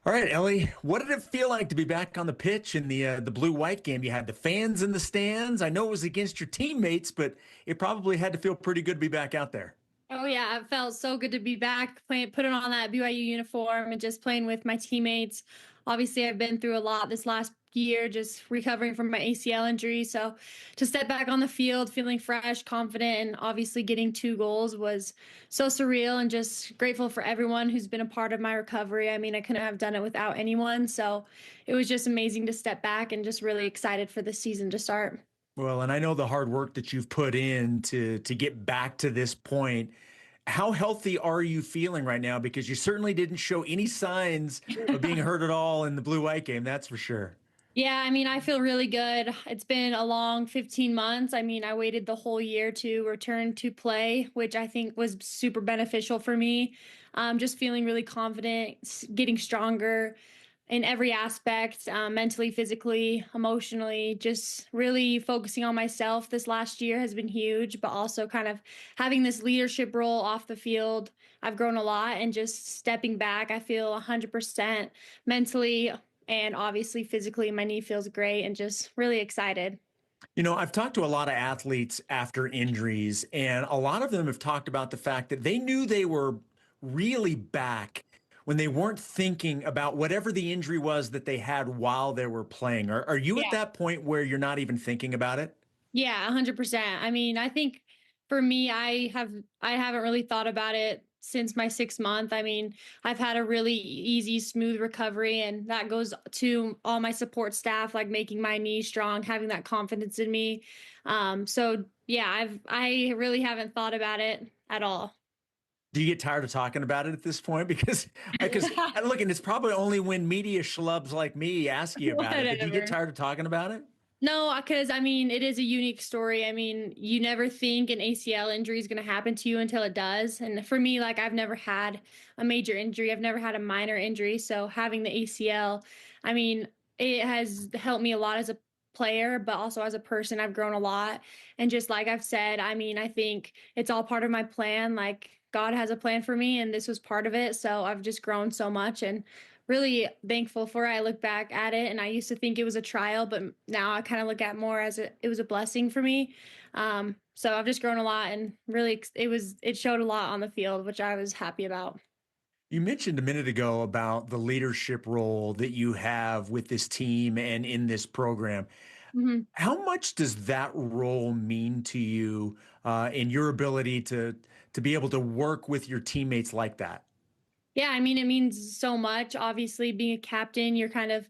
All right, Ellie, what did it feel like to be back on the pitch in the blue-white game? You had the fans in the stands. I know it was against your teammates, but it probably had to feel pretty good to be back out there. Oh yeah, it felt so good to be back playing, putting on that BYU uniform and just playing with my teammates. Obviously, I've been through a lot this last year, just recovering from my ACL injury. So to step back on the field, feeling fresh, confident, and obviously getting 2 goals was so surreal and just grateful for everyone who's been a part of my recovery. I mean, I couldn't have done it without anyone. So it was just amazing to step back and just really excited for the season to start. Well, and I know the hard work that you've put in to get back to this point. How healthy are you feeling right now? Because you certainly didn't show any signs of being hurt at all in the blue-white game, that's for sure. Yeah, I mean, I feel really good. It's been a long 15 months. I mean, I waited the whole year to return to play, which I think was super beneficial for me. Just feeling really confident, getting stronger in every aspect, mentally, physically, emotionally, just really focusing on myself this last year has been huge, but also kind of having this leadership role off the field. I've grown a lot and just stepping back, I feel 100% mentally and obviously physically. My knee feels great and just really excited. You know, I've talked to a lot of athletes after injuries, and a lot of them have talked about the fact that they knew they were really back when they weren't thinking about whatever the injury was that they had while they were playing. Are you at Yeah. that point where you're not even thinking about it? Yeah, 100%. I mean, I think for me, I haven't really thought about it since my 6 month. I mean, I've had a really easy, smooth recovery, and that goes to all my support staff, like making my knee strong, having that confidence in me. So yeah, I really haven't thought about it at all. Do you get tired of talking about it at this point? Because look, and it's probably only when media schlubs like me ask you about it. But do you get Whatever. tired of talking about it? No, because I mean, it is a unique story. I mean, you never think an ACL injury is going to happen to you until it does. And for me, like, I've never had a major injury, I've never had a minor injury. So having the ACL, I mean, it has helped me a lot as a player, but also as a person, I've grown a lot. And just like I've said, I mean, I think it's all part of my plan. Like, God has a plan for me, and this was part of it. So I've just grown so much. And really thankful for it. I look back at it and I used to think it was a trial, but now I kind of look at more as it was a blessing for me. So I've just grown a lot and really it showed a lot on the field, which I was happy about. You mentioned a minute ago about the leadership role that you have with this team and in this program. Mhm. How much does that role mean to you in your ability to be able to work with your teammates like that? Yeah, I mean, it means so much. Obviously, being a captain, you're kind of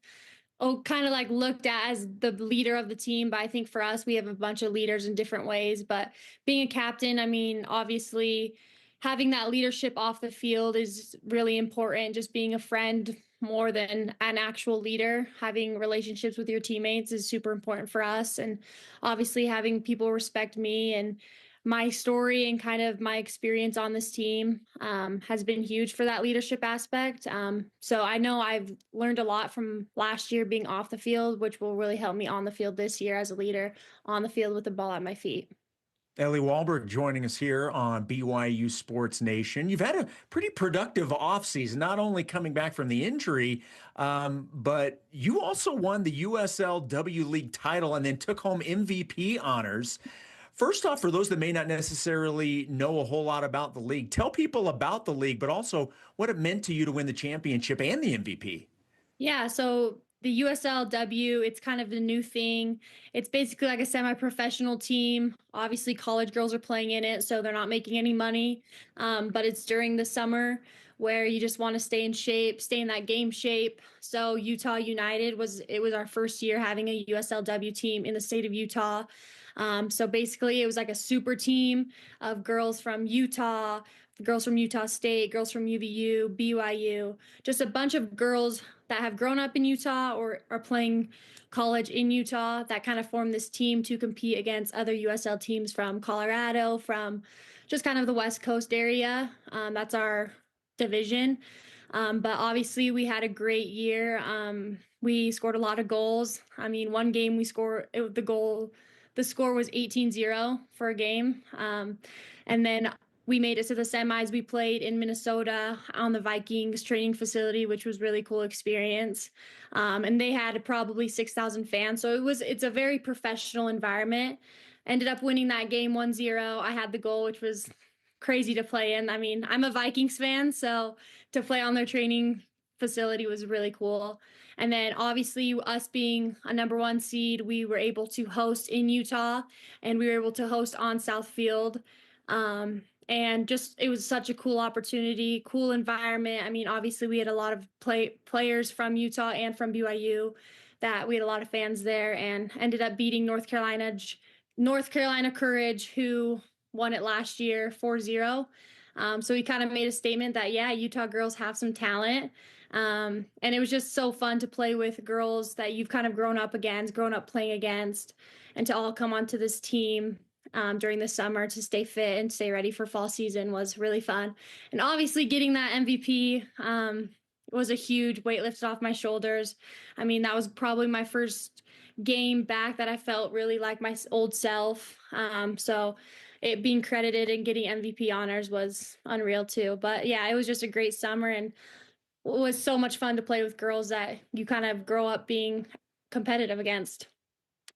like looked at as the leader of the team. But I think for us, we have a bunch of leaders in different ways. But being a captain, I mean, obviously, having that leadership off the field is really important. Just being a friend more than an actual leader, having relationships with your teammates is super important for us. And obviously, having people respect me and my story and kind of my experience on this team has been huge for that leadership aspect. So I know I've learned a lot from last year being off the field, which will really help me on the field this year as a leader on the field with the ball at my feet. Ellie Walbruch joining us here on BYU Sports Nation. You've had a pretty productive offseason, not only coming back from the injury, but you also won the USLW League title and then took home MVP honors. First off, for those that may not necessarily know a whole lot about the league, tell people about the league, but also what it meant to you to win the championship and the MVP. Yeah, so the USLW, it's kind of the new thing. It's basically like a semi-professional team. Obviously, college girls are playing in it, so they're not making any money. But it's during the summer where you just want to stay in shape, stay in that game shape. So Utah United was our first year having a USLW team in the state of Utah. So basically, it was like a super team of girls from Utah, girls from Utah State, girls from UVU, BYU, just a bunch of girls that have grown up in Utah or are playing college in Utah that kind of form this team to compete against other USL teams from Colorado, from just kind of the West Coast area. That's our division. But obviously, we had a great year. We scored a lot of goals. I mean, one game we scored the score was 18-0 for a game. And then we made it to the semis. We played in Minnesota on the Vikings training facility, which was really cool experience. And they had probably 6,000 fans. So it's a very professional environment. Ended up winning that game 1-0. I had the goal, which was crazy to play in. I mean, I'm a Vikings fan, so to play on their training facility was really cool. And then obviously us being a number one seed, we were able to host in Utah, and we were able to host on South Field. And just it was such a cool opportunity, cool environment. I mean, obviously we had a lot of players from Utah and from BYU, that we had a lot of fans there, and ended up beating North Carolina Courage, who won it last year 4-0. So we kind of made a statement that, yeah, Utah girls have some talent. And it was just so fun to play with girls that you've kind of grown up playing against, and to all come onto this team during the summer to stay fit and stay ready for fall season was really fun. And obviously getting that MVP was a huge weight lifted off my shoulders. I mean, that was probably my first game back that I felt really like my old self. So it being credited and getting MVP honors was unreal too. But yeah, it was just a great summer, and it was so much fun to play with girls that you kind of grow up being competitive against.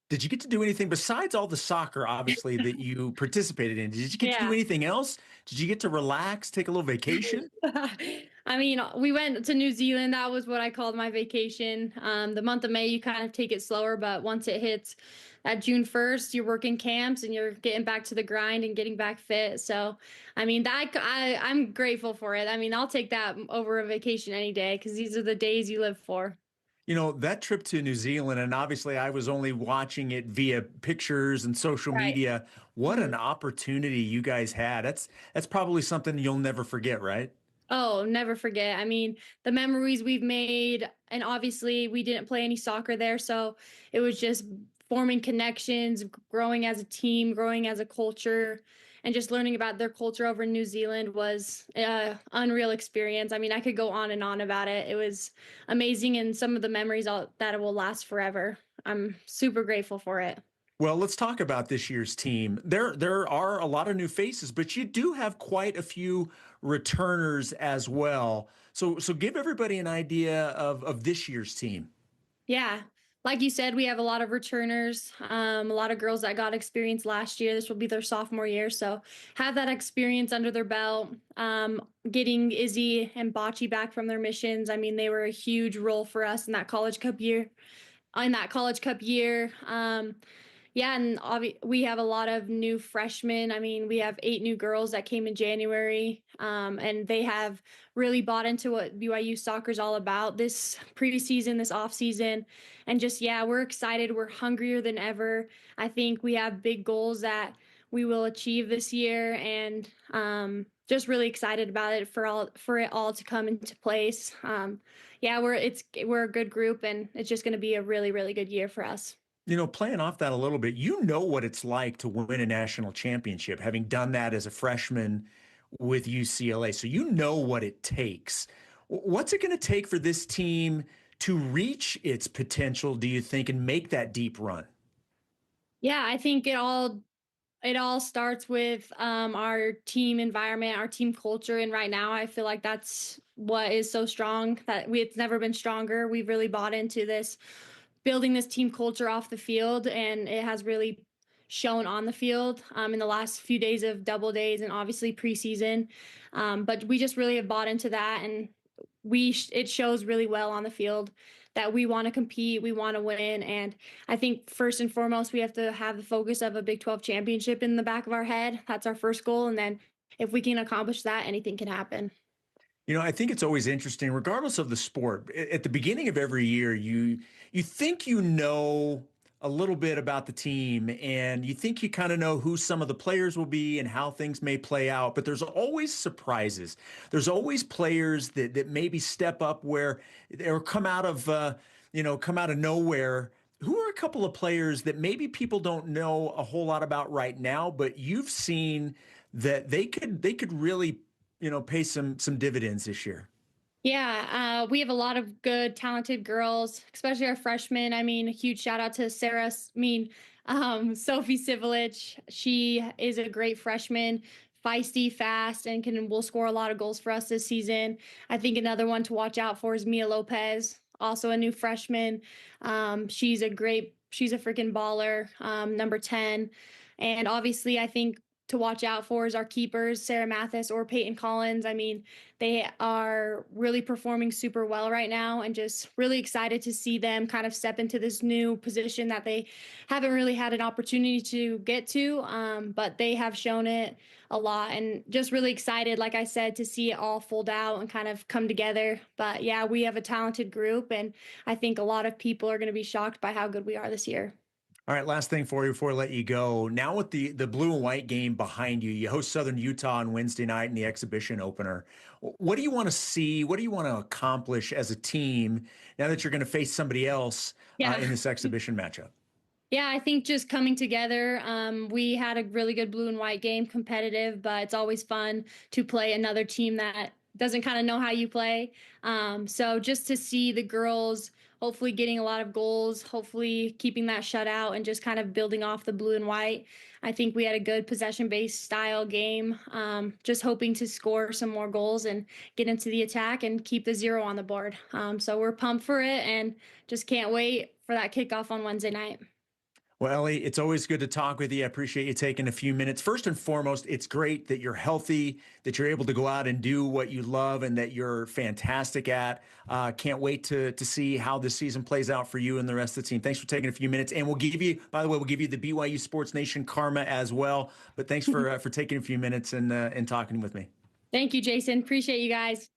Did you get to do anything besides all the soccer, obviously, that you participated in? Did you get to do Yeah. anything else? Did you get to relax, take a little vacation? I mean, we went to New Zealand. That was what I called my vacation. The month of May, you kind of take it slower, but once it hits at June 1st, you're working camps and you're getting back to the grind and getting back fit. So, I mean, I'm grateful for it. I mean, I'll take that over a vacation any day, because these are the days you live for. You know, that trip to New Zealand, and obviously I was only watching it via pictures and social Right. media. What an Mhm. opportunity you guys had. That's probably something you'll never forget, right? Oh, never forget. I mean, the memories we've made, and obviously we didn't play any soccer there, so it was just forming connections, growing as a team, growing as a culture, and just learning about their culture over in New Zealand was a unreal experience. I mean, I could go on and on about it. It was amazing, and some of the memories that will last forever. I'm super grateful for it. Well, let's talk about this year's team. There are a lot of new faces, but you do have quite a few returners as well. So give everybody an idea of this year's team. Yeah. Like you said, we have a lot of returners, a lot of girls that got experience last year. This will be their sophomore year. So have that experience under their belt. Getting Izzy and Bocce back from their missions. I mean, they were a huge role for us in that college cup year. Yeah, and we have a lot of new freshmen. I mean, we have 8 new girls that came in January, and they have really bought into what BYU soccer is all about this preseason, this off season, and just yeah, we're excited. We're hungrier than ever. I think we have big goals that we will achieve this year, and just really excited about it for it all to come into place. Yeah, we're a good group, and it's just going to be a really really good year for us. You know, playing off that a little bit, you know what it's like to win a national championship, having done that as a freshman with UCLA. So you know what it takes. What's it going to take for this team to reach its potential, do you think, and make that deep run? Yeah, I think it all starts with our team environment, our team culture, and right now I feel like that's what is so strong, that it's never been stronger. We've really bought into this, building this team culture off the field, and it has really shown on the field in the last few days of double days and obviously preseason. But we just really have bought into that, and it shows really well on the field that we want to compete, we want to win, and I think first and foremost we have to have the focus of a Big 12 championship in the back of our head. That's our first goal, and then if we can accomplish that, anything can happen. You know, I think it's always interesting, regardless of the sport. At the beginning of every year, you think you know a little bit about the team, and you think you kind of know who some of the players will be and how things may play out. But there's always surprises. There's always players that maybe step up where or come out of nowhere. Who are a couple of players that maybe people don't know a whole lot about right now, but you've seen that they could really pay some dividends this year? Yeah, we have a lot of good, talented girls, especially our freshmen. I mean, a huge shout out to Sophie Sivilich. She is a great freshman, feisty, fast, and will score a lot of goals for us this season. I think another one to watch out for is Mia Lopez, also a new freshman. She's a freaking baller, number 10. And obviously, I think to watch out for is our keepers, Sarah Mathis or Peyton Collins. I mean, they are really performing super well right now, and just really excited to see them kind of step into this new position that they haven't really had an opportunity to get to. But they have shown it a lot, and just really excited, like I said, to see it all fold out and kind of come together. But yeah, we have a talented group, and I think a lot of people are going to be shocked by how good we are this year. All right, last thing for you before I let you go. Now with the blue and white game behind you, you host Southern Utah on Wednesday night in the exhibition opener. What do you want to see? What do you want to accomplish as a team now that you're going to face somebody else Yeah. in this exhibition matchup? Yeah, I think just coming together. We had a really good blue and white game, competitive, but it's always fun to play another team that doesn't kind of know how you play. So just to see the girls hopefully getting a lot of goals, hopefully keeping that shutout and just kind of building off the blue and white. I think we had a good possession based style game. Just hoping to score some more goals and get into the attack and keep the zero on the board. So we're pumped for it and just can't wait for that kickoff on Wednesday night. Well, Ellie, it's always good to talk with you. I appreciate you taking a few minutes. First and foremost, it's great that you're healthy, that you're able to go out and do what you love, and that you're fantastic at. Can't wait to see how this season plays out for you and the rest of the team. Thanks for taking a few minutes, and we'll give you, by the way, we'll give you the BYU Sports Nation karma as well. But thanks for taking a few minutes and talking with me. Thank you, Jason. Appreciate you guys.